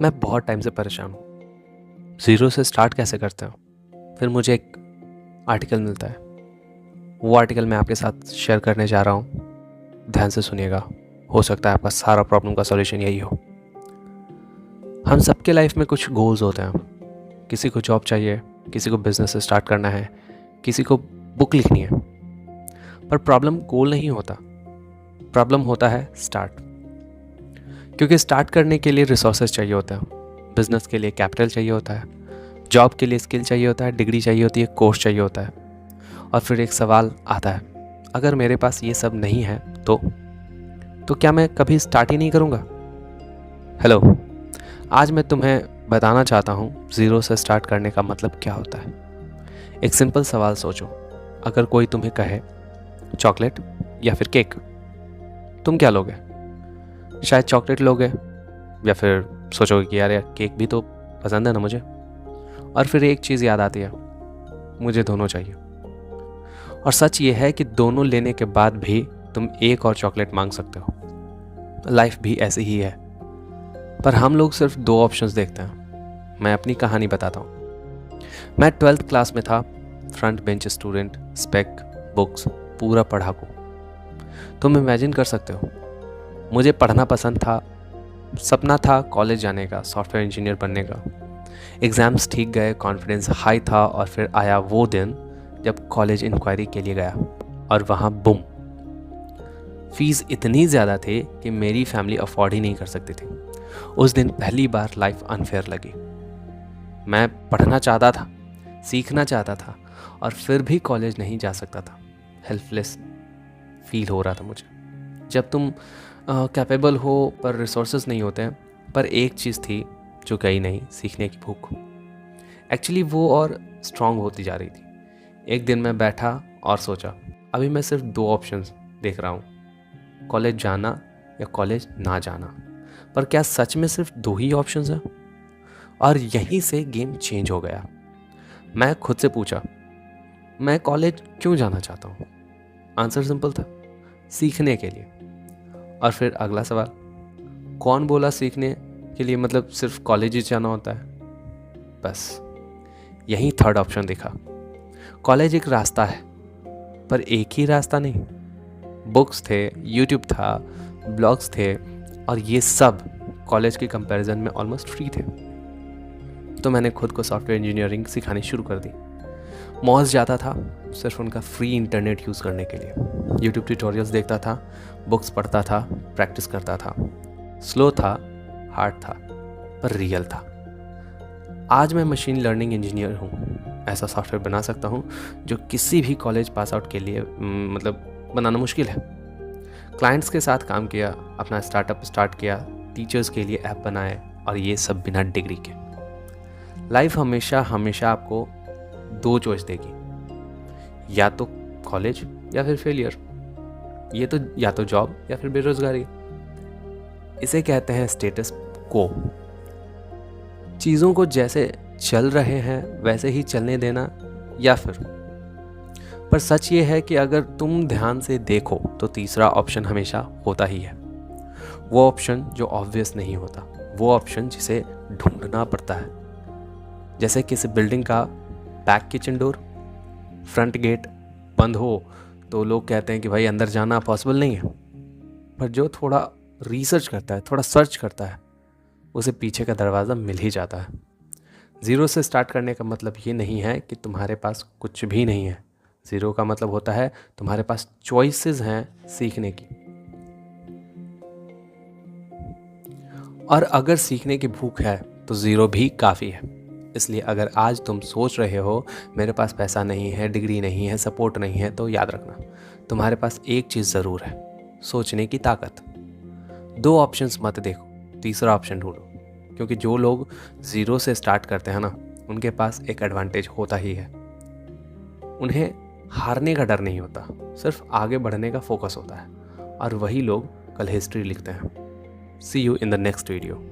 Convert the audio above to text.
मैं बहुत टाइम से परेशान हूँ। ज़ीरो से स्टार्ट कैसे करते हो? फिर मुझे एक आर्टिकल मिलता है। वो आर्टिकल मैं आपके साथ शेयर करने जा रहा हूँ। ध्यान से सुनिएगा, हो सकता है आपका सारा प्रॉब्लम का सॉल्यूशन यही हो। हम सबके लाइफ में कुछ गोल्स होते हैं। किसी को जॉब चाहिए, किसी को बिजनेस स्टार्ट करना है, किसी को बुक लिखनी है। पर प्रॉब्लम गोल नहीं होता, प्रॉब्लम होता है स्टार्ट। क्योंकि स्टार्ट करने के लिए रिसोर्सेज चाहिए होता है। बिजनेस के लिए कैपिटल चाहिए होता है, जॉब के लिए स्किल चाहिए होता है, डिग्री चाहिए होती है, कोर्स चाहिए होता है। और फिर एक सवाल आता है, अगर मेरे पास ये सब नहीं है तो क्या मैं कभी स्टार्ट ही नहीं करूँगा? हेलो, आज मैं तुम्हें बताना चाहता हूँ ज़ीरो से स्टार्ट करने का मतलब क्या होता है। एक सिंपल सवाल सोचो, अगर कोई तुम्हें कहे चॉकलेट या फिर केक, तुम क्या लोगे? शायद चॉकलेट लोगे, या फिर सोचोगे कि यार केक भी तो पसंद है ना मुझे। और फिर एक चीज़ याद आती है, मुझे दोनों चाहिए। और सच ये है कि दोनों लेने के बाद भी तुम एक और चॉकलेट मांग सकते हो। लाइफ भी ऐसी ही है, पर हम लोग सिर्फ दो ऑप्शंस देखते हैं। मैं अपनी कहानी बताता हूँ। मैं 12th क्लास में था, front bench student, spec, books, पूरा पढ़ाकू। तुम इमेजिन कर सकते हो, मुझे पढ़ना पसंद था, सपना था कॉलेज जाने का, सॉफ्टवेयर इंजीनियर बनने का। एग्ज़ाम्स ठीक गए, कॉन्फिडेंस हाई था, और फिर आया वो दिन जब कॉलेज इंक्वायरी के लिए गया और वहाँ बुम, फीस इतनी ज़्यादा थी कि मेरी फैमिली अफोर्ड ही नहीं कर सकती थी। उस दिन पहली बार लाइफ अनफेयर लगी। मैं पढ़ना चाहता था, सीखना चाहता था, और फिर भी कॉलेज नहीं जा सकता था। हेल्पलेस फील हो रहा था मुझे। जब तुम कैपेबल हो पर रिसोर्सेज नहीं होते हैं। पर एक चीज़ थी जो गई नहीं, सीखने की भूख। एक्चुअली वो और स्ट्रांग होती जा रही थी। एक दिन मैं बैठा और सोचा, अभी मैं सिर्फ दो ऑप्शंस देख रहा हूँ, कॉलेज जाना या कॉलेज ना जाना। पर क्या सच में सिर्फ दो ही ऑप्शंस हैं? और यहीं से गेम चेंज हो गया। मैं खुद से पूछा, मैं कॉलेज क्यों जाना चाहता हूँ? आंसर सिंपल था, सीखने के लिए। और फिर अगला सवाल, कौन बोला सीखने के लिए मतलब सिर्फ कॉलेज ही जाना होता है? बस यही थर्ड ऑप्शन दिखा। कॉलेज एक रास्ता है, पर एक ही रास्ता नहीं। बुक्स थे, यूट्यूब था, ब्लॉग्स थे, और ये सब कॉलेज के कंपैरिजन में ऑलमोस्ट फ्री थे। तो मैंने खुद को सॉफ्टवेयर इंजीनियरिंग सिखानी शुरू कर दी। मॉल्स जाता था सिर्फ उनका फ्री इंटरनेट यूज़ करने के लिए। यूट्यूब ट्यूटोरियल्स देखता था, बुक्स पढ़ता था, प्रैक्टिस करता था। स्लो था, हार्ड था, पर रियल था। आज मैं मशीन लर्निंग इंजीनियर हूँ। ऐसा सॉफ्टवेयर बना सकता हूँ जो किसी भी कॉलेज पास आउट के लिए मतलब बनाना मुश्किल है। क्लाइंट्स के साथ काम किया, अपना स्टार्टअप स्टार्ट किया, टीचर्स के लिए ऐप बनाए, और ये सब बिना डिग्री के। लाइफ हमेशा हमेशा आपको दो चॉइस देगी, या तो कॉलेज या फिर फेलियर। ये तो या तो जॉब या फिर बेरोजगारी। इसे कहते हैं स्टेटस को। चीज़ों को जैसे चल रहे हैं वैसे ही चलने देना, या फिर। पर सच ये है कि अगर तुम ध्यान से देखो तो तीसरा ऑप्शन हमेशा होता ही है। वो ऑप्शन जो ऑब्वियस नहीं होता, वो ऑप्शन जिसे ढूंढना पड़ता है। जैसे किसी बिल्डिंग का back kitchen door, front gate बंद हो तो लोग कहते हैं कि भाई अंदर जाना पॉसिबल नहीं है। पर जो थोड़ा रिसर्च करता है, थोड़ा सर्च करता है, उसे पीछे का दरवाज़ा मिल ही जाता है। ज़ीरो से स्टार्ट करने का मतलब ये नहीं है कि तुम्हारे पास कुछ भी नहीं है। ज़ीरो का मतलब होता है तुम्हारे पास चॉइसेस हैं सीखने की। और अगर सीखने की भूख है तो ज़ीरो भी काफ़ी है। इसलिए अगर आज तुम सोच रहे हो मेरे पास पैसा नहीं है, डिग्री नहीं है, सपोर्ट नहीं है, तो याद रखना तुम्हारे पास एक चीज़ ज़रूर है, सोचने की ताकत। दो ऑप्शंस मत देखो, तीसरा ऑप्शन ढूंढो। क्योंकि जो लोग ज़ीरो से स्टार्ट करते हैं ना, उनके पास एक एडवांटेज होता ही है। उन्हें हारने का डर नहीं होता, सिर्फ आगे बढ़ने का फोकस होता है। और वही लोग कल हिस्ट्री लिखते हैं। See you in the next video.